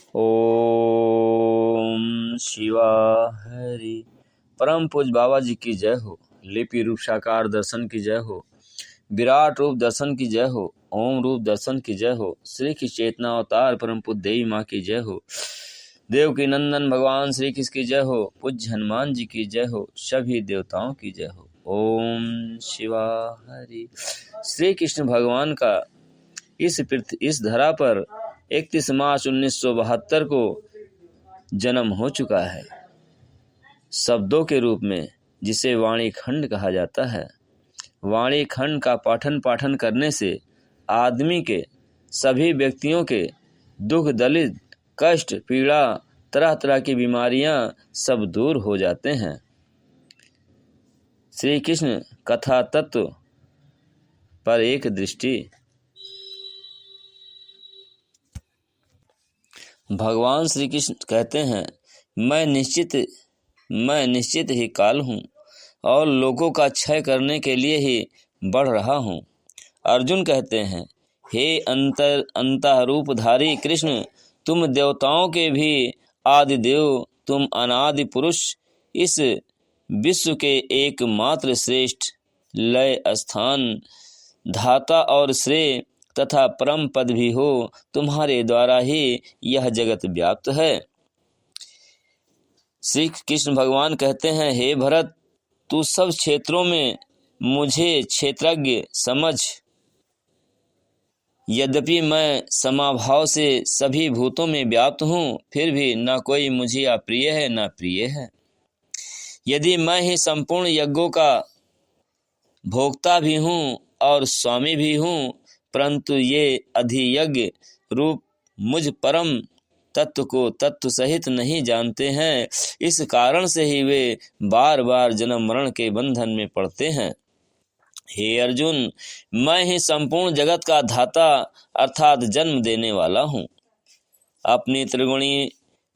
ओम शिवा हरि। परम पूज बाबा जी की जय हो। लिपि रूप साकार दर्शन की जय हो। विराट रूप दर्शन की जय हो। ओम रूप दर्शन की जय हो। श्री की चेतना अवतार परम पूज देवी माँ की जय हो। देव की नंदन भगवान श्री कृष्ण की जय हो। पूज्य हनुमान जी की जय हो। सभी देवताओं की जय हो। ओम शिवा हरि। श्री कृष्ण भगवान का इस धरा पर 31 मार्च 1972 को जन्म हो चुका है। शब्दों के रूप में जिसे वाणी खंड कहा जाता है। वाणी खंड का पाठन करने से आदमी के सभी व्यक्तियों के दुख दलित कष्ट पीड़ा तरह तरह की बीमारियां सब दूर हो जाते हैं। श्री कृष्ण कथा तत्व पर एक दृष्टि। भगवान श्री कृष्ण कहते हैं, मैं निश्चित ही काल हूँ और लोगों का क्षय करने के लिए ही बढ़ रहा हूँ। अर्जुन कहते हैं, हे अंतः रूपधारी कृष्ण, तुम देवताओं के भी आदि देव, तुम अनादि पुरुष, इस विश्व के एकमात्र श्रेष्ठ लय स्थान धाता और श्रेय तथा परम पद भी हो। तुम्हारे द्वारा ही यह जगत व्याप्त है। श्री कृष्ण भगवान कहते हैं, हे भरत, तू सब क्षेत्रों में मुझे क्षेत्रज्ञ समझ। यद्यपि मैं समाभाव से सभी भूतों में व्याप्त हूँ, फिर भी न कोई मुझे अप्रिय है न प्रिय है। यदि मैं ही संपूर्ण यज्ञों का भोक्ता भी हूँ और स्वामी भी हूँ, परंतु ये अधियज्ञ रूप मुझ परम तत्व को तत्व सहित नहीं जानते हैं। इस कारण से ही वे बार बार जन्म मरण के बंधन में पड़ते हैं। हे अर्जुन, मैं ही संपूर्ण जगत का धाता अर्थात जन्म देने वाला हूँ। अपनी त्रिगुणी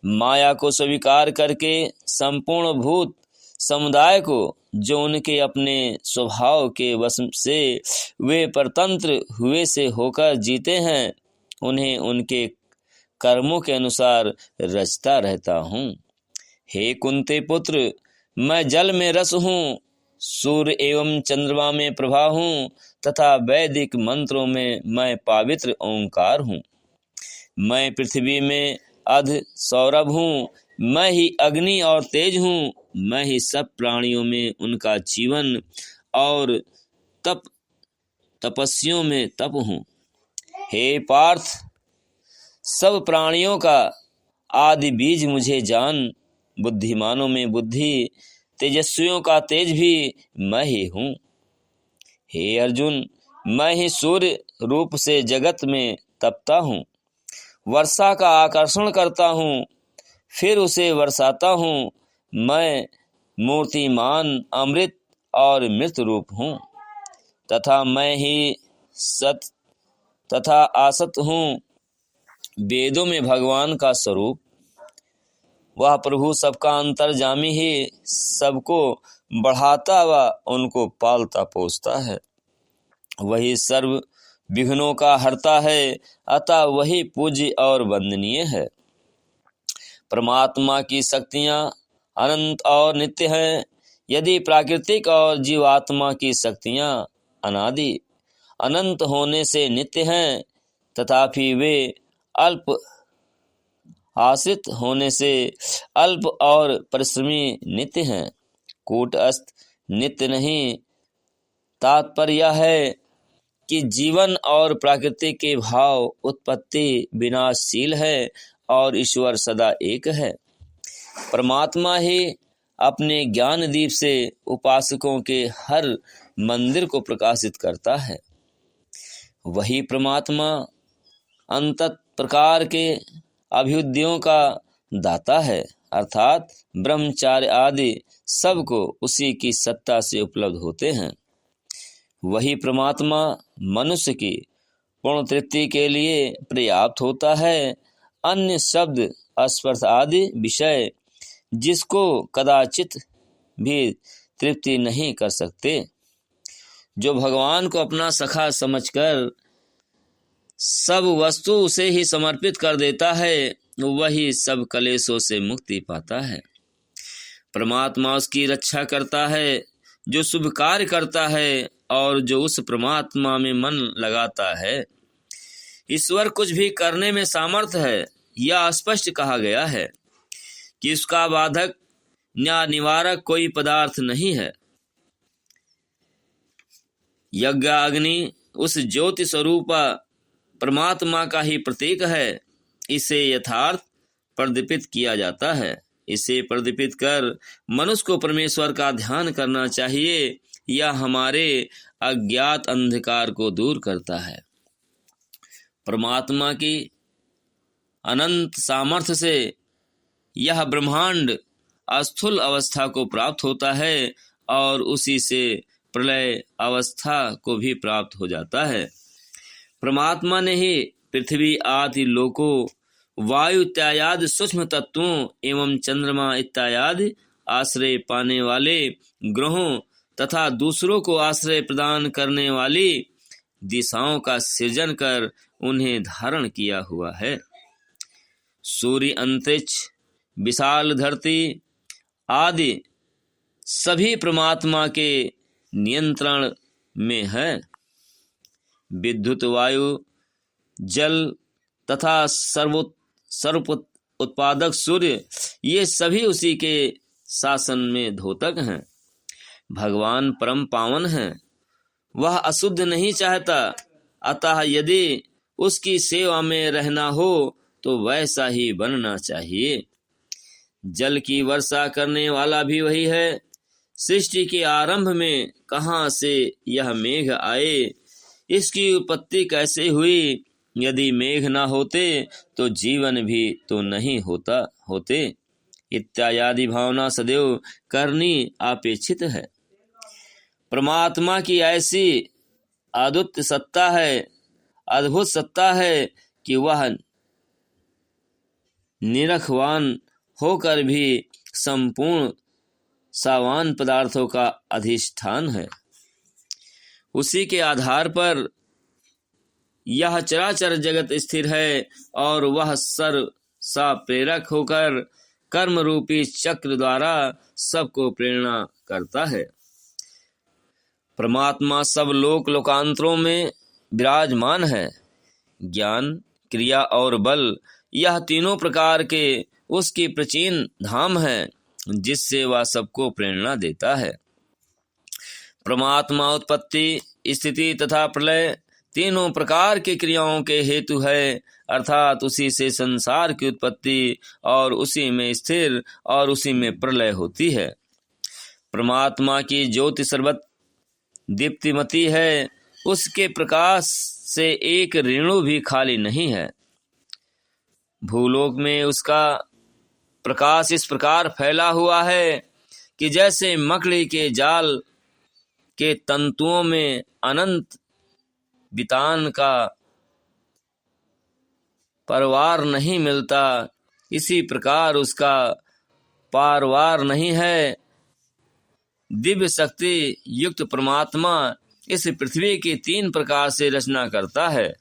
माया को स्वीकार करके संपूर्ण भूत समुदाय को, जो उनके अपने स्वभाव के वश से वे परतंत्र हुए से होकर जीते हैं, उन्हें उनके कर्मों के अनुसार रचता रहता हूँ। हे कुंती पुत्र, मैं जल में रस हूँ, सूर्य एवं चंद्रमा में प्रभा हूँ तथा वैदिक मंत्रों में मैं पवित्र ओंकार हूँ। मैं पृथ्वी में अध सौरभ हूँ, मैं ही अग्नि और तेज हूँ, मैं ही सब प्राणियों में उनका जीवन और तपस्वियों में तप हूँ। हे पार्थ, सब प्राणियों का आदि बीज मुझे जान। बुद्धिमानों में बुद्धि, तेजस्वियों का तेज भी मैं ही हूँ। हे अर्जुन, मैं ही सूर्य रूप से जगत में तपता हूँ, वर्षा का आकर्षण करता हूँ, फिर उसे बरसाता हूँ। मैं मूर्तिमान अमृत और मृत रूप हूँ तथा मैं ही सत तथा असत हूँ। वेदों में भगवान का स्वरूप, वह प्रभु सबका अंतर्जामी ही सबको बढ़ाता व उनको पालता पोसता है। वही सर्व विघ्नों का हरता है, अतः वही पूज्य और वंदनीय है। परमात्मा की शक्तियाँ अनंत और नित्य हैं। यदि प्राकृतिक और जीवात्मा की शक्तियाँ अनादि अनंत होने से नित्य हैं, तथापि वे अल्प आश्रित होने से अल्प और परिश्रमी नित्य हैं। कूटस्थ नित्य नहीं। तात्पर्य यह है कि जीवन और प्रकृति के भाव उत्पत्ति विनाशशील है और ईश्वर सदा एक है। परमात्मा ही अपने ज्ञान दीप से उपासकों के हर मंदिर को प्रकाशित करता है। वही परमात्मा अंतत प्रकार के अभ्युदयों का दाता है, अर्थात ब्रह्मचार्य आदि सबको उसी की सत्ता से उपलब्ध होते हैं। वही परमात्मा मनुष्य की पूर्ण तृप्ति के लिए पर्याप्त होता है। अन्य शब्द स्पर्श आदि विषय जिसको कदाचित भी तृप्ति नहीं कर सकते। जो भगवान को अपना सखा समझकर सब वस्तु उसे ही समर्पित कर देता है, वही सब कलेशों से मुक्ति पाता है। परमात्मा उसकी रक्षा करता है जो शुभ कार्य करता है और जो उस परमात्मा में मन लगाता है। ईश्वर कुछ भी करने में सामर्थ है, यह स्पष्ट कहा गया है कि उसका बाधक या निवारक कोई पदार्थ नहीं है। यज्ञ अग्नि उस ज्योति स्वरूप परमात्मा का ही प्रतीक है। इसे यथार्थ प्रदीपित किया जाता है। इसे प्रदीपित कर मनुष्य को परमेश्वर का ध्यान करना चाहिए। यह हमारे अज्ञात अंधकार को दूर करता है। परमात्मा की अनंत सामर्थ्य से यह ब्रह्मांड स्थूल अवस्था को प्राप्त होता है और उसी से प्रलय अवस्था को भी प्राप्त हो जाता है। परमात्मा ने ही पृथ्वी आदि लोकों, वायु इत्यादि सूक्ष्म तत्वों एवं चंद्रमा इत्यादि आश्रय पाने वाले ग्रहों तथा दूसरों को आश्रय प्रदान करने वाली दिशाओं का सृजन कर उन्हें धारण किया हुआ है। सूर्य, अंतरिक्ष, विशाल धरती आदि सभी परमात्मा के नियंत्रण में है। विद्युत, वायु, जल तथा सर्व उत्पादक सूर्य, ये सभी उसी के शासन में धोतक हैं। भगवान परम पावन हैं, वह अशुद्ध नहीं चाहता, अतः यदि उसकी सेवा में रहना हो तो वैसा ही बनना चाहिए। जल की वर्षा करने वाला भी वही है। सृष्टि के आरंभ में कहाँ से यह मेघ आए, इसकी उत्पत्ति कैसे हुई, यदि मेघ न होते तो जीवन भी तो नहीं होते इत्यादि भावना सदैव करनी अपेक्षित है। परमात्मा की ऐसी अद्भुत सत्ता है कि वह निरखवान होकर भी संपूर्ण सावान पदार्थों का अधिष्ठान है। उसी के आधार पर यह चराचर जगत स्थिर है और वह सर्व सा प्रेरक होकर कर्म रूपी चक्र द्वारा सबको प्रेरणा करता है। परमात्मा सब लोकांतरों में विराजमान है। ज्ञान, क्रिया और बल, यह तीनों प्रकार के उसकी प्राचीन धाम है जिससे वह सबको प्रेरणा देता है। परमात्मा उत्पत्ति, स्थिति तथा प्रलय तीनों प्रकार की क्रियाओं के हेतु है, अर्थात उसी से संसार की उत्पत्ति और उसी में स्थिर और उसी में प्रलय होती है। परमात्मा की ज्योति सर्वत्र दीप्तिमती है, उसके प्रकाश से एक रेणु भी खाली नहीं है। भूलोक में उसका प्रकाश इस प्रकार फैला हुआ है कि जैसे मकड़ी के जाल के तंतुओं में अनंत वितान का परवार नहीं मिलता, इसी प्रकार उसका पारवार नहीं है। दिव्य शक्ति युक्त परमात्मा इस पृथ्वी की 3 प्रकार से रचना करता है।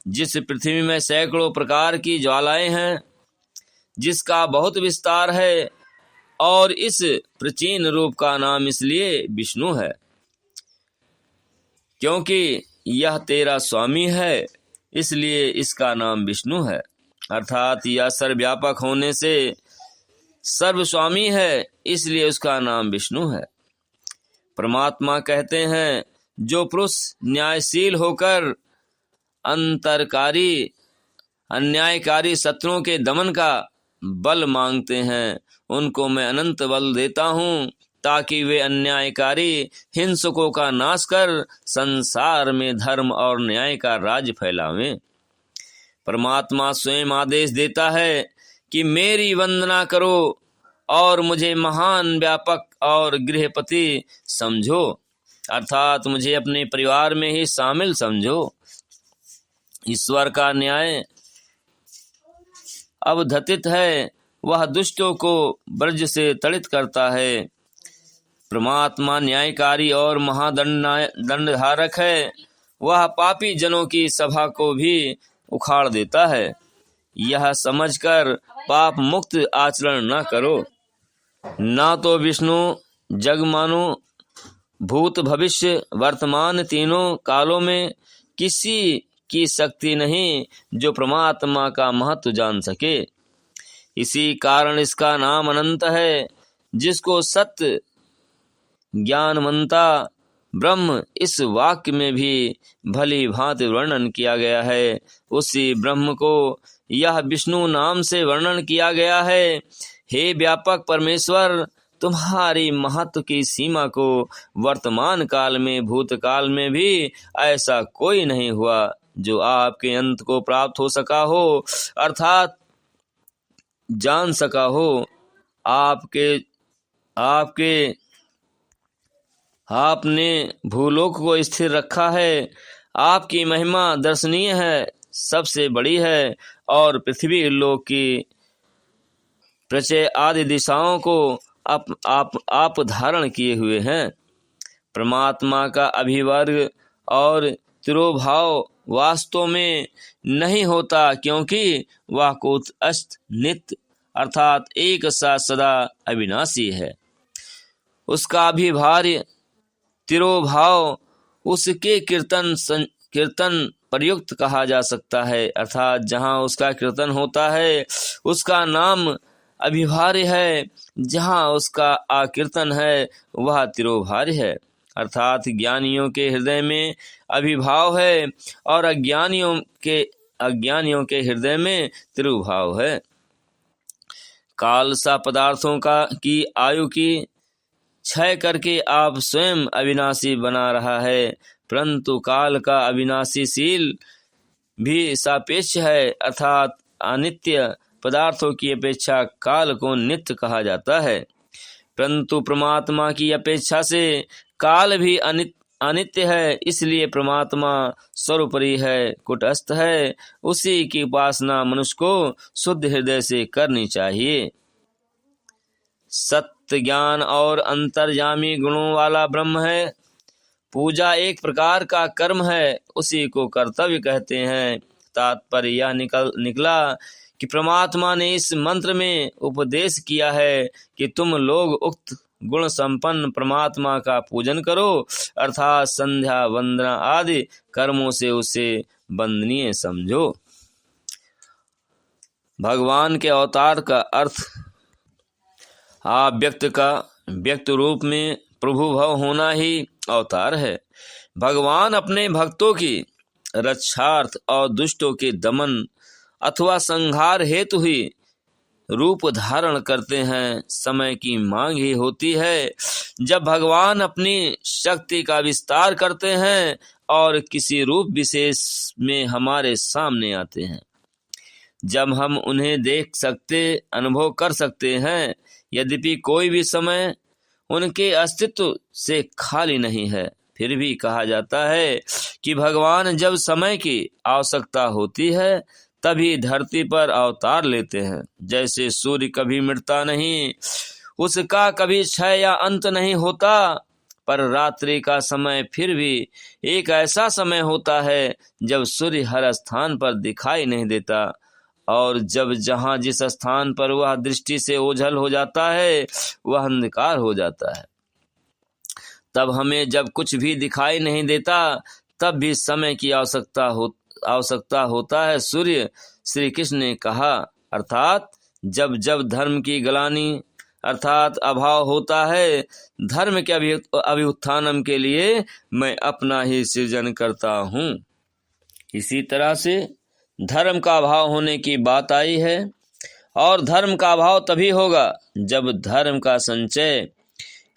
जिस पृथ्वी में सैकड़ों प्रकार की ज्वालाएं हैं, जिसका बहुत विस्तार है, और इस प्राचीन रूप का नाम इसलिए विष्णु है क्योंकि यह तेरा स्वामी है, इसलिए इसका नाम विष्णु है। अर्थात यह सर्वव्यापक होने से सर्वस्वामी है, इसलिए उसका नाम विष्णु है। परमात्मा कहते हैं, जो पुरुष न्यायशील होकर अन्यायकारी शत्रुओं के दमन का बल मांगते हैं, उनको मैं अनंत बल देता हूँ ताकि वे अन्यायकारी हिंसकों का नाश कर संसार में धर्म और न्याय का राज फैलावें। परमात्मा स्वयं आदेश देता है कि मेरी वंदना करो और मुझे महान व्यापक और गृहपति समझो, अर्थात मुझे अपने परिवार में ही शामिल समझो। ईश्वर का न्याय अवधतित है, वह दुष्टों को ब्रज से तड़ित करता है। परमात्मा न्यायकारी और महादंडधारक है, वह पापी जनों की सभा को भी उखाड़ देता है। यह समझकर पाप मुक्त आचरण न करो। ना तो विष्णु जग मानो भूत भविष्य वर्तमान तीनों कालों में किसी की शक्ति नहीं जो परमात्मा का महत्व जान सके। इसी कारण इसका नाम अनंत है, जिसको सत्य ज्ञानवंता ब्रह्म इस वाक्य में भी भली भांति वर्णन किया गया है, उसी ब्रह्म को यह विष्णु नाम से वर्णन किया गया है। हे व्यापक परमेश्वर, तुम्हारी महत्व की सीमा को वर्तमान काल में भूतकाल में भी ऐसा कोई नहीं हुआ जो आपके अंत को प्राप्त हो सका हो, अर्थात जान सका हो। आपने भूलोक को स्थिर रखा है। आपकी महिमा दर्शनीय है, सबसे बड़ी है, और पृथ्वी लोक की प्रचय आदि दिशाओं को आप धारण किए हुए हैं। परमात्मा का अभिवर्ग और तिरोभाव वास्तव में नहीं होता, क्योंकि वह कूटस्थ नित्य अर्थात एक सा सदा अविनाशी है। उसका अभिभार्य तिरोभाव उसके कीर्तन प्रयुक्त कहा जा सकता है, अर्थात जहाँ उसका कीर्तन होता है उसका नाम अभिभार्य है, जहाँ उसका आकीर्तन है वह तिरोभार्य है। अर्थात ज्ञानियों के हृदय में अभिभाव है और अज्ञानियों के हृदय में तिरुभाव है। काल सा पदार्थों की आयु की क्षय करके आप स्वयं अविनाशी बना रहा है, परंतु काल का अविनाशीशील भी सापेक्ष है, अर्थात अनित्य पदार्थों की अपेक्षा काल को नित्य कहा जाता है। परंतु परमात्मा की अपेक्षा से काल भी अनित्य है, इसलिए परमात्मा सर्वोपरि है, कूटस्थ है। उसी की उपासना मनुष्य को शुद्ध हृदय से करनी चाहिए। सत्य ज्ञान और अंतर्यामी गुणों वाला ब्रह्म है। पूजा एक प्रकार का कर्म है, उसी को कर्तव्य कहते हैं। तात्पर्य यह निकला कि परमात्मा ने इस मंत्र में उपदेश किया है कि तुम लोग उक्त गुण संपन्न परमात्मा का पूजन करो, अर्थात संध्या वंदना आदि कर्मों से उसे वंदनीय समझो। भगवान के अवतार का अर्थ व्यक्त का व्यक्त रूप में प्रभु भव होना ही अवतार है। भगवान अपने भक्तों की रक्षार्थ और दुष्टों के दमन अथवा संहार हेतु ही रूप धारण करते हैं। समय की मांग ही होती है जब भगवान अपनी शक्ति का विस्तार करते हैं और किसी रूप विशेष में हमारे सामने आते हैं, जब हम उन्हें देख सकते अनुभव कर सकते हैं। यद्यपि कोई भी समय उनके अस्तित्व से खाली नहीं है, फिर भी कहा जाता है कि भगवान जब समय की आवश्यकता होती है तभी धरती पर अवतार लेते हैं। जैसे सूर्य कभी मिटता नहीं, उसका कभी क्षय या अंत नहीं होता, पर रात्रि का समय फिर भी एक ऐसा समय होता है जब सूर्य हर स्थान पर दिखाई नहीं देता, और जब जहाँ जिस स्थान पर वह दृष्टि से ओझल हो जाता है वह अंधकार हो जाता है। तब हमें जब कुछ भी दिखाई नहीं देता तब भी समय की आवश्यकता होता है। सूर्य श्री कृष्ण ने कहा, अर्थात जब जब धर्म की ग्लानि अर्थात अभाव होता है, धर्म के अभ्युत्थानम के लिए मैं अपना ही सृजन करता हूँ। इसी तरह से धर्म का अभाव होने की बात आई है, और धर्म का अभाव तभी होगा जब धर्म का संचय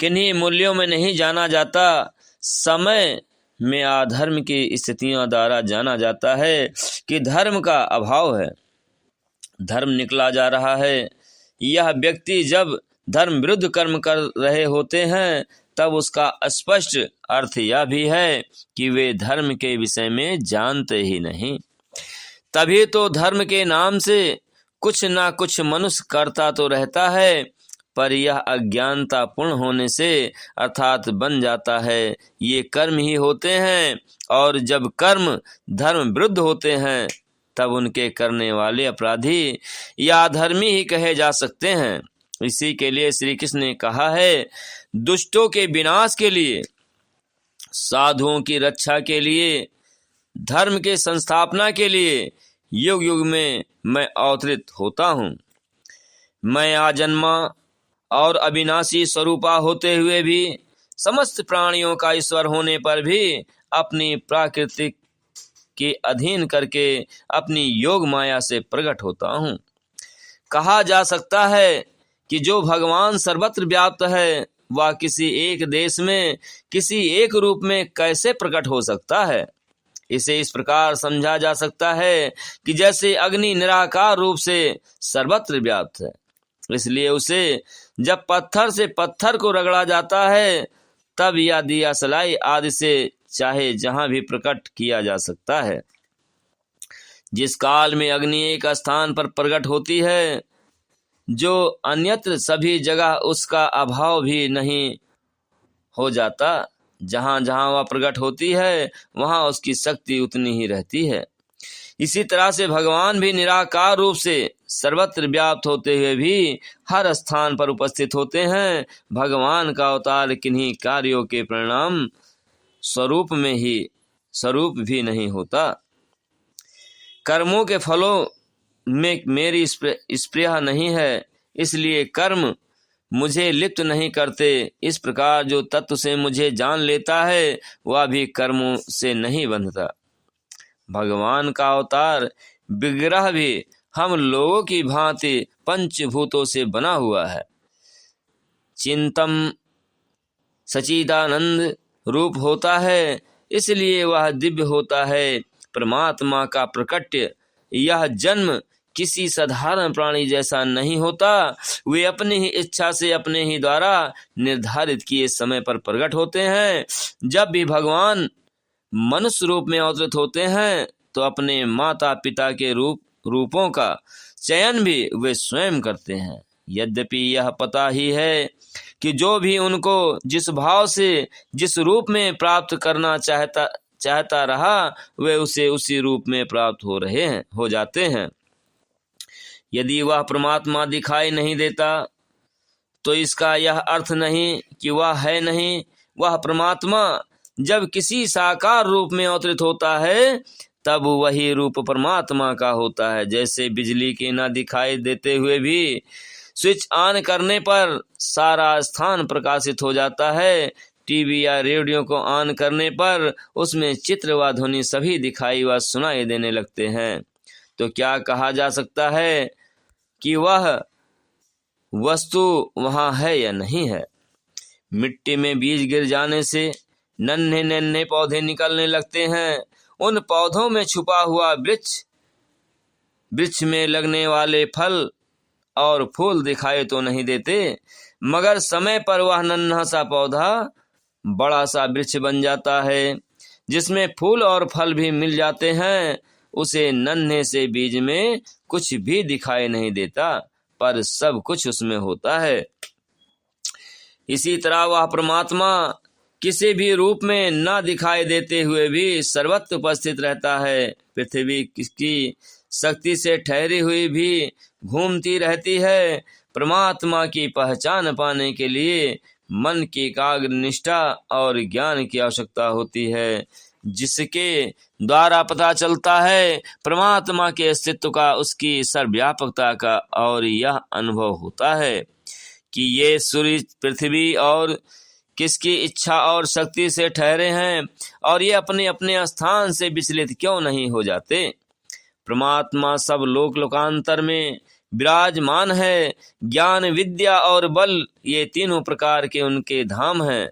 किन्हीं मूल्यों में नहीं जाना जाता। समय में अधर्म की स्थितियों द्वारा जाना जाता है कि धर्म का अभाव है, धर्म निकला जा रहा है। यह व्यक्ति जब धर्म विरुद्ध कर्म कर रहे होते हैं तब उसका स्पष्ट अर्थ यह भी है कि वे धर्म के विषय में जानते ही नहीं। तभी तो धर्म के नाम से कुछ ना कुछ मनुष्य करता तो रहता है, पर यह अज्ञानता पूर्ण होने से अर्थात बन जाता है। ये कर्म ही होते हैं, और जब कर्म धर्म विरुद्ध होते हैं तब उनके करने वाले अपराधी या अधर्मी ही कहे जा सकते हैं। इसी के लिए श्री कृष्ण ने कहा है, दुष्टों के विनाश के लिए, साधुओं की रक्षा के लिए, धर्म के संस्थापना के लिए युग युग में मैं अवतरित होता हूँ। मैं आजन्मा और अविनाशी स्वरूपा होते हुए भी, समस्त प्राणियों का ईश्वर होने पर भी अपनी प्राकृतिक के अधीन करके अपनी योग माया से प्रकट होता हूँ। कहा जा सकता है कि जो भगवान सर्वत्र व्याप्त है वह किसी एक देश में किसी एक रूप में कैसे प्रकट हो सकता है। इसे इस प्रकार समझा जा सकता है कि जैसे अग्नि निराकार रूप से सर्वत्र व्याप्त है, इसलिए उसे जब पत्थर से पत्थर को रगड़ा जाता है तब या दिया सलाई आदि से चाहे जहां भी प्रकट किया जा सकता है। जिस काल में अग्नि एक स्थान पर प्रकट होती है, जो अन्यत्र सभी जगह उसका अभाव भी नहीं हो जाता, जहां जहां वह प्रकट होती है वहां उसकी शक्ति उतनी ही रहती है। इसी तरह से भगवान भी निराकार रूप से सर्वत्र व्याप्त होते हुए भी हर स्थान पर उपस्थित होते हैं। भगवान का अवतार किन्हीं कार्यों के परिणाम स्वरूप में ही स्वरूप भी नहीं होता। कर्मों के फलों में मेरी स्पृहा नहीं है, इसलिए कर्म मुझे लिप्त नहीं करते। इस प्रकार जो तत्व से मुझे जान लेता है वह भी कर्मों से नहीं बंधता। भगवान का अवतार विग्रह भी हम लोगों की भांति पंचभूतों से बना हुआ है। चिंतम सचिदानंद रूप होता है, इसलिए वह दिव्य होता है। परमात्मा का प्रकट्य यह जन्म किसी साधारण प्राणी जैसा नहीं होता। वे अपनी ही इच्छा से अपने ही द्वारा निर्धारित किए समय पर प्रकट होते हैं। जब भी भगवान मनुष्य रूप में अवतरित होते हैं तो अपने माता पिता के रूपों का चयन भी वे स्वयं करते हैं। यद्यपि यह पता ही है कि जो भी उनको जिस भाव से जिस रूप में प्राप्त करना चाहता रहा वे उसे उसी रूप में प्राप्त हो जाते हैं। यदि वह परमात्मा दिखाई नहीं देता तो इसका यह अर्थ नहीं कि वह है नहीं। वह परमात्मा जब किसी साकार रूप में अवतरित होता है तब वही रूप परमात्मा का होता है। जैसे बिजली के न दिखाई देते हुए भी स्विच ऑन करने पर सारा स्थान प्रकाशित हो जाता है, टीवी या रेडियो को ऑन करने पर उसमें चित्र व ध्वनि सभी दिखाई व सुनाई देने लगते हैं। तो क्या कहा जा सकता है कि वह वस्तु वहाँ है या नहीं है। मिट्टी में बीज गिर जाने से नन्हे नन्हे पौधे निकलने लगते हैं। उन पौधों में छुपा हुआ वृक्ष में लगने वाले फल और फूल दिखाई तो नहीं देते, मगर समय पर वह नन्हा सा पौधा बड़ा सा वृक्ष बन जाता है जिसमें फूल और फल भी मिल जाते हैं। उसे नन्हे से बीज में कुछ भी दिखाई नहीं देता, पर सब कुछ उसमें होता है। इसी तरह वह परमात्मा किसी भी रूप में न दिखाई देते हुए भी सर्वत्र उपस्थित रहता है। पृथ्वी की शक्ति से ठहरी हुई भी घूमती रहती है। परमात्मा की पहचान पाने के लिए मन की एकाग्र निष्ठा और ज्ञान की आवश्यकता होती है, जिसके द्वारा पता चलता है परमात्मा के अस्तित्व का, उसकी सर्वव्यापकता का। और यह अनुभव होता है कि ये सूर्य पृथ्वी और किसकी इच्छा और शक्ति से ठहरे हैं और ये अपने अपने स्थान से विचलित क्यों नहीं हो जाते। परमात्मा सब लोकांतर में विराजमान है। ज्ञान विद्या और बल ये तीनों प्रकार के उनके धाम हैं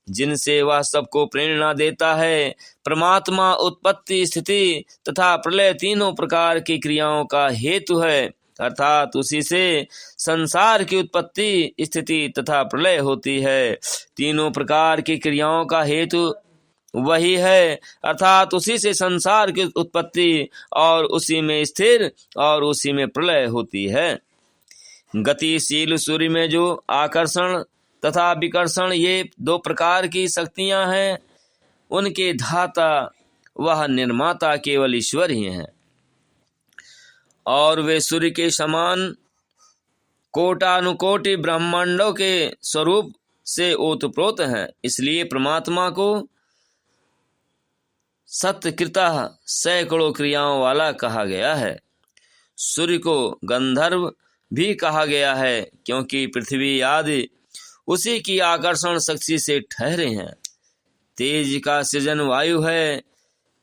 जिनसे वह सबको प्रेरणा देता है। परमात्मा उत्पत्ति स्थिति तथा प्रलय तीनों प्रकार की क्रियाओं का हेतु है, अर्थात उसी से संसार की उत्पत्ति स्थिति तथा प्रलय होती है। तीनों प्रकार की क्रियाओं का हेतु वही है, अर्थात उसी से संसार की उत्पत्ति और उसी में स्थिर और उसी में प्रलय होती है। गतिशील सूर्य में जो आकर्षण तथा विकर्षण ये दो प्रकार की शक्तियां हैं, उनके धाता वह निर्माता केवल ईश्वर ही हैं। और वे सूर्य के समान कोटानुकोटि ब्रह्मांडों के स्वरूप से ओतप्रोत हैं। इसलिए परमात्मा को सत्कृतः सैकड़ों क्रियाओं वाला कहा गया है। सूर्य को गंधर्व भी कहा गया है, क्योंकि पृथ्वी आदि उसी की आकर्षण शक्ति से ठहरे हैं। तेज का सृजन वायु है,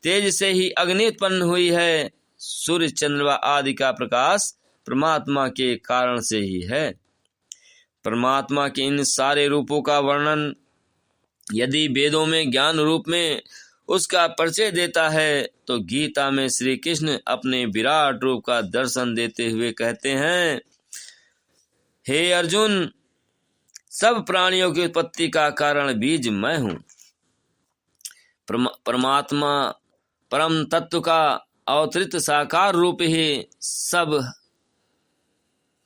तेज से ही अग्नि उत्पन्न हुई है। सूर्य चंद्रमा आदि का प्रकाश परमात्मा के कारण से ही है। परमात्मा के इन सारे रूपों का वर्णन यदि वेदों में ज्ञान रूप में उसका परिचय देता है, तो गीता में श्री कृष्ण अपने विराट रूप का दर्शन देते हुए कहते हैं, हे अर्जुन, सब प्राणियों की उत्पत्ति का कारण बीज मैं हूँ। परमात्मा परम तत्व का अवतरित साकार रूप ही सब।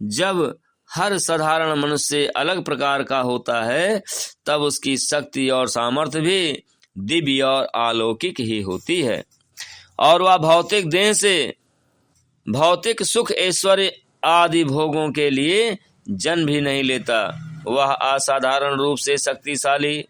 जब हर साधारण मनुष्य अलग प्रकार का होता है, तब उसकी शक्ति और सामर्थ्य भी दिव्य और अलौकिक ही होती है, और वह भौतिक देह से भौतिक सुख ऐश्वर्य आदि भोगों के लिए जन्म भी नहीं लेता। वह असाधारण रूप से शक्तिशाली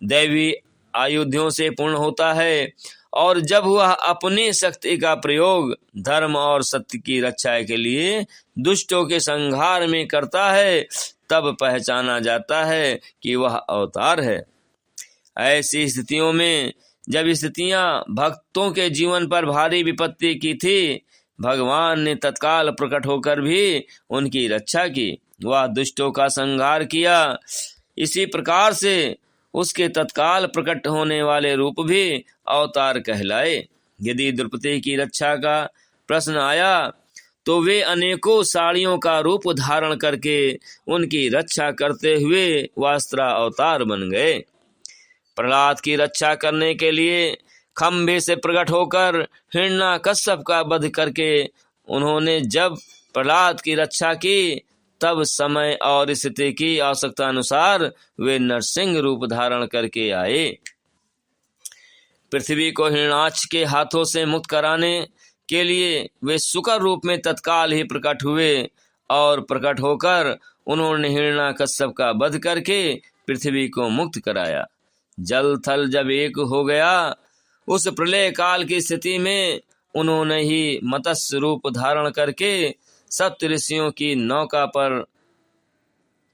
दैवी आयुधों से पूर्ण होता है, और जब वह अपनी शक्ति का प्रयोग धर्म और सत्य की रक्षा के लिए दुष्टों के संहार में करता है, तब पहचाना जाता है कि वह अवतार है। ऐसी स्थितियों में जब स्थितियां भक्तों के जीवन पर भारी विपत्ति की थी, भगवान ने तत्काल प्रकट होकर भी उनकी रक्षा की। वह दुष्टों का संहार किया। इसी प्रकार से उसके तत्काल प्रकट होने वाले रूप भी अवतार कहलाए। यदि द्रौपदी की रक्षा का प्रश्न आया, तो वे अनेकों साड़ियों का रूप धारण करके उनकी रक्षा करते हुए वस्त्रा अवतार बन गए। प्रहलाद की रक्षा करने के लिए खंभे से प्रकट होकर हिरण्यकश्यप का वध करके उन्होंने जब प्रहलाद की रक्षा की, तब समय और स्थिति की आवश्यकता अनुसार वे नरसिंह रूप धारण करके आए। पृथ्वी को हिरण्याक्ष के हाथों से मुक्त कराने के लिए वे शुकर रूप में तत्काल ही प्रकट हुए, और प्रकट होकर उन्होंने हिरण्यकश्यप का वध करके पृथ्वी को मुक्त कराया। जल थल जब एक हो गया, उस प्रलय काल की स्थिति में उन्होंने ही मत्स्य रूप धारण करके सप्त ऋषियों की नौका पर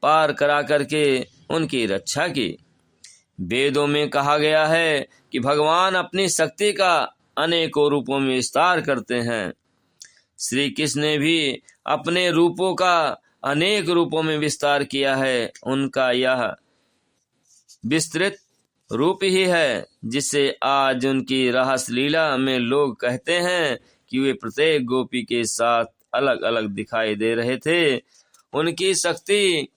पार करा करके उनकी रक्षा की। वेदों में कहा गया है कि भगवान अपनी शक्ति का अनेकों रूपों में विस्तार करते हैं। श्री कृष्ण ने भी अपने रूपों का अनेक रूपों में विस्तार किया है। उनका यह विस्तृत रूप ही है जिसे आज उनकी रहस्य लीला में लोग कहते हैं कि वे प्रत्येक गोपी के साथ अलग अलग दिखाई दे रहे थे। उनकी शक्ति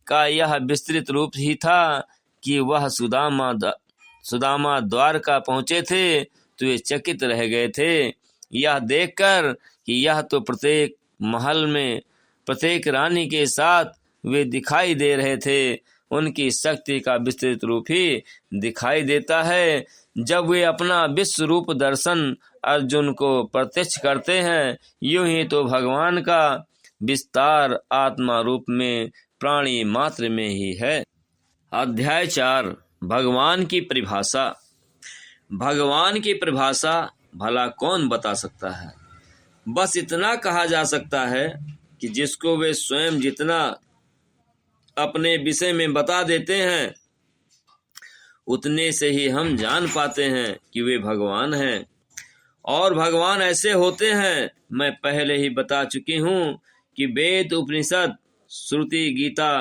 का यह विस्तृत रूप ही था कि वह सुदामा द्वारका पहुंचे थे तो वे चकित रह गए थे, यह देखकर कि यह तो प्रत्येक महल में प्रत्येक रानी के साथ वे दिखाई दे रहे थे। उनकी शक्ति का विस्तृत रूप ही दिखाई देता है जब वे अपना विश्व रूप दर्शन अर्जुन को प्रत्यक्ष करते हैं। यूं ही तो भगवान का विस्तार आत्मा रूप में प्राणी मात्र में ही है। अध्याय 4 भगवान की परिभाषा। भगवान की परिभाषा भला कौन बता सकता है? बस इतना कहा जा सकता है कि जिसको वे स्वयं जितना अपने विषय में बता देते हैं, उतने से ही हम जान पाते हैं कि वे भगवान हैं। और भगवान ऐसे होते हैं, मैं पहले ही बता चुकी हूँ कि वेद, उपनिषद, श्रुति, गीता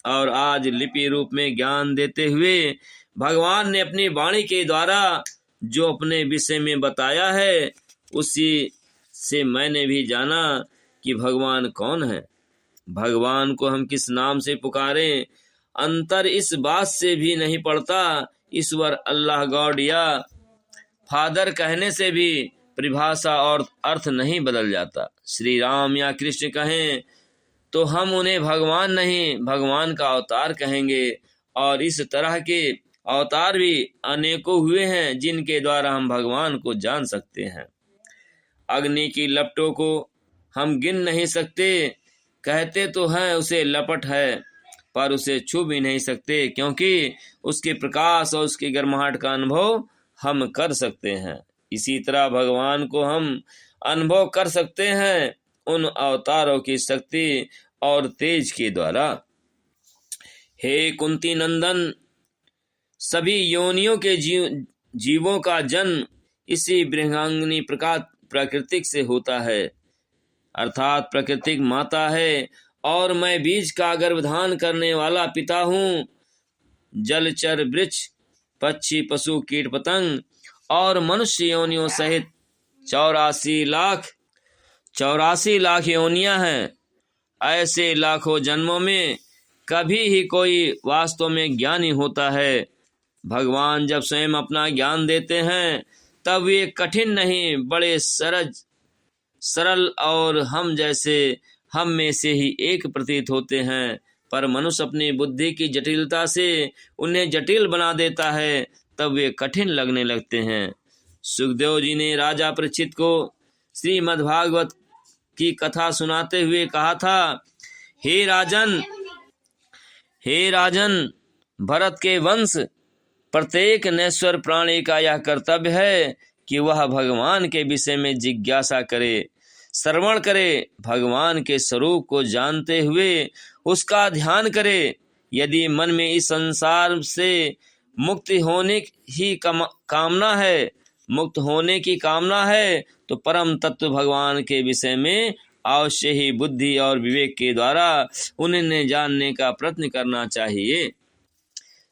और आज लिपि रूप में ज्ञान देते हुए भगवान ने अपनी वाणी के द्वारा जो अपने विषय में बताया है, उसी से मैंने भी जाना कि भगवान कौन है। भगवान को हम किस नाम से पुकारें, अंतर इस बात से भी नहीं पड़ता। ईश्वर, अल्लाह, गॉड या फादर कहने से भी परिभाषा और अर्थ नहीं बदल जाता। श्री राम या कृष्ण कहें तो हम उन्हें भगवान नहीं, भगवान का अवतार कहेंगे। और इस तरह के अवतार भी अनेकों हुए हैं जिनके द्वारा हम भगवान को जान सकते हैं। अग्नि की लपटों को हम गिन नहीं सकते। कहते तो हैं उसे लपट है, पर उसे छू भी नहीं सकते, क्योंकि उसके प्रकाश और उसकी गर्माहट का अनुभव हम कर सकते हैं। इसी तरह भगवान को हम अनुभव कर सकते हैं उन अवतारों की शक्ति और तेज के द्वारा। हे कुंती नंदन, सभी योनियों के जीवों का जन्म इसी बृहंगांगिनी प्राकृतिक से होता है, अर्थात प्राकृतिक माता है, और मैं बीज का गर्भधान करने वाला पिता हूँ। जलचर, वृक्ष, पक्षी, पशु, कीट पतंग और मनुष्य योनियों सहित 84 लाख योनियां हैं। ऐसे लाखों जन्मों में कभी ही कोई वास्तव में ज्ञानी होता है। भगवान जब स्वयं अपना ज्ञान देते हैं तब वे कठिन नहीं, बड़े सरल और हम में से ही एक प्रतीत होते हैं, पर मनुष्य अपनी बुद्धि की जटिलता से उन्हें जटिल बना देता है, तब वे कठिन लगने लगते हैं। सुखदेव जी ने राजा परीक्षित को श्रीमद्भागवत की कथा सुनाते हुए कहा था, हे राजन, भरत के वंश प्रत्येक नश्वर प्राणी का यह कर्तव्य है कि वह भगवान के विषय में जिज्ञासा करे, श्रवण करे, भगवान के स्वरूप को जानते हुए उसका ध्यान करे। यदि मन में इस संसार से मुक्ति होने की कामना है तो परम तत्व भगवान के विषय में अवश्य ही बुद्धि और विवेक के द्वारा उन्हें जानने का प्रयत्न करना चाहिए।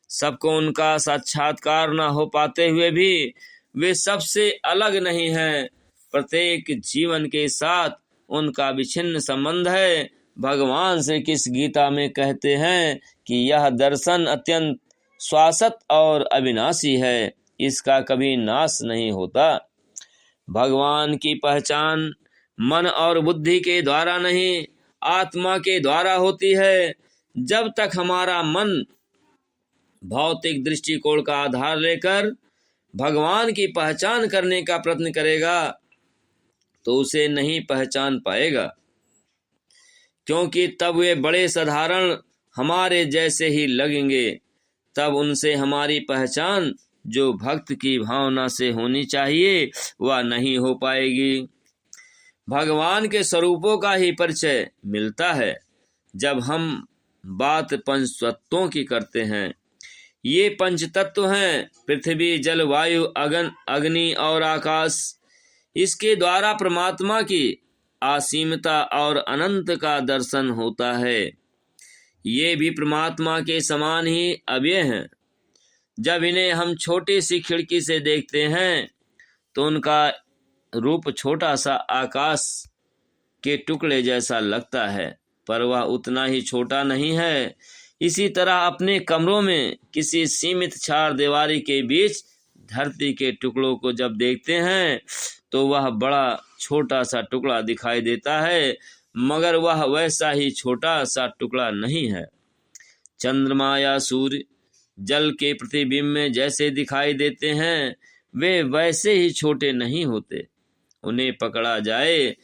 सबको उनका साक्षात्कार न हो पाते हुए भी वे सबसे अलग नहीं हैं। प्रत्येक जीवन के साथ उनका विच्छिन्न संबंध है। भगवान श्री कृष्ण गीता में कहते हैं कि यह दर्शन अत्यंत शाश्वत और अविनाशी है, इसका कभी नाश नहीं होता। भगवान की पहचान मन और बुद्धि के द्वारा नहीं, आत्मा के द्वारा होती है। जब तक हमारा मन भौतिक दृष्टिकोण का आधार लेकर भगवान की पहचान करने का प्रयत्न करेगा तो उसे नहीं पहचान पाएगा, क्योंकि तब वे बड़े साधारण हमारे जैसे ही लगेंगे। तब उनसे हमारी पहचान जो भक्त की भावना से होनी चाहिए वह नहीं हो पाएगी। भगवान के स्वरूपों का ही परिचय मिलता है जब हम बात पंच तत्वों की करते हैं। ये पंच तत्व हैं पृथ्वी, जल, वायु, अग्नि और आकाश। इसके द्वारा परमात्मा की असीमता और अनंत का दर्शन होता है। ये भी परमात्मा के समान ही अव्यय हैं। जब इन्हें हम छोटी सी खिड़की से देखते हैं तो उनका रूप छोटा सा आकाश के टुकड़े जैसा लगता है, पर वह उतना ही छोटा नहीं है। इसी तरह अपने कमरों में किसी सीमित चार दीवारी के बीच धरती के टुकड़ों को जब देखते हैं तो वह बड़ा छोटा सा टुकड़ा दिखाई देता है, मगर वह वैसा ही छोटा सा टुकड़ा नहीं है। चंद्रमा या सूर्य जल के प्रतिबिंब में जैसे दिखाई देते हैं वे वैसे ही छोटे नहीं होते। उन्हें पकड़ा जाए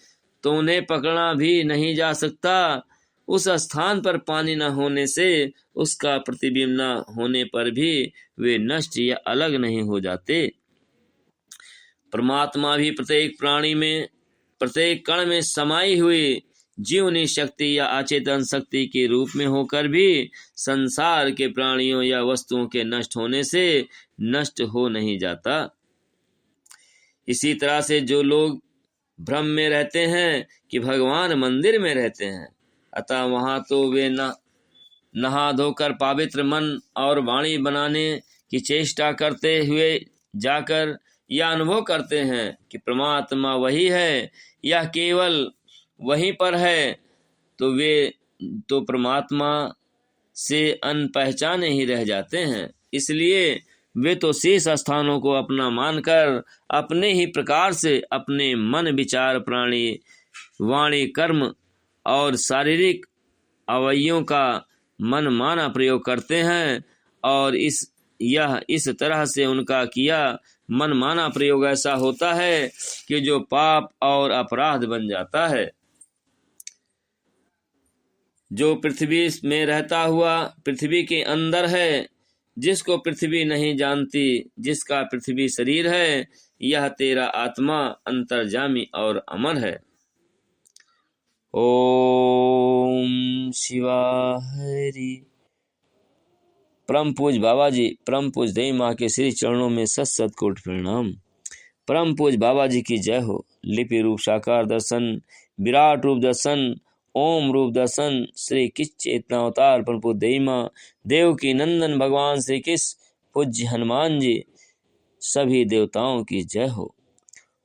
तो उन्हें पकड़ा भी नहीं जा सकता। उस स्थान पर पानी न होने से उसका प्रतिबिंब न होने पर भी वे नष्ट या अलग नहीं हो जाते। परमात्मा भी प्रत्येक प्राणी में, प्रत्येक कण में समाई हुई जीवनी शक्ति या अचेतन शक्ति के रूप में होकर भी संसार के प्राणियों या वस्तुओं के नष्ट होने से नष्ट हो नहीं जाता। इसी तरह से जो लोग भ्रम में रहते हैं कि भगवान मंदिर में रहते हैं, अतः वहां तो वे नहा धोकर पवित्र मन और वाणी बनाने की चेष्टा करते हुए जाकर यह अनुभव करते हैं कि परमात्मा वही है या केवल वहीं पर है, तो वे तो परमात्मा से अनपहचाने ही रह जाते हैं। इसलिए वे तो शेष स्थानों को अपना मानकर अपने ही प्रकार से अपने मन, विचार, प्राणी, वाणी, कर्म और शारीरिक अवयवों का मनमाना प्रयोग करते हैं, और इस तरह से उनका किया मनमाना प्रयोग ऐसा होता है कि जो पाप और अपराध बन जाता है। जो पृथ्वी में रहता हुआ पृथ्वी के अंदर है, जिसको पृथ्वी नहीं जानती, जिसका पृथ्वी शरीर है, यह तेरा आत्मा अंतर्जामी और अमर है। ओम शिवाहरि। परम पूज बाबा जी, परम पूज देवी माँ के श्री चरणों में सत सत कोट प्रणाम। परम पूज बाबा जी की जय हो। लिपि रूप साकार दर्शन, विराट रूप दर्शन, ओम रूप दर्शन, श्री किस चेतना अवतार परम पूज देवी माँ, देव की नंदन भगवान श्री किस, पूज्य हनुमान जी, सभी देवताओं की जय हो।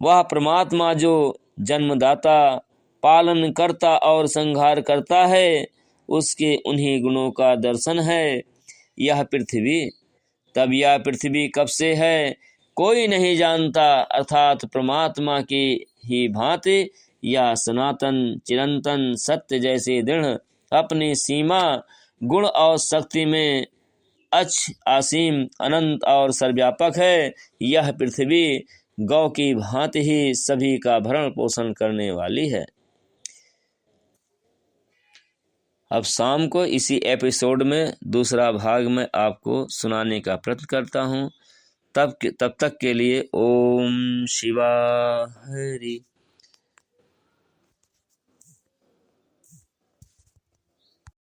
वह परमात्मा जो जन्मदाता, पालन करता और संहार करता है, उसके उन्हीं गुणों का दर्शन है यह पृथ्वी। तब यह पृथ्वी कब से है कोई नहीं जानता, अर्थात परमात्मा की ही भांति या सनातन चिरंतन सत्य जैसे दृढ़ अपनी सीमा गुण और शक्ति में असीम अनंत और सर्वव्यापक है। यह पृथ्वी गौ की भांति ही सभी का भरण पोषण करने वाली है। अब शाम को इसी एपिसोड में दूसरा भाग में आपको सुनाने का प्रयत्न करता हूँ। तब तक के लिए ओम शिवाय हरि।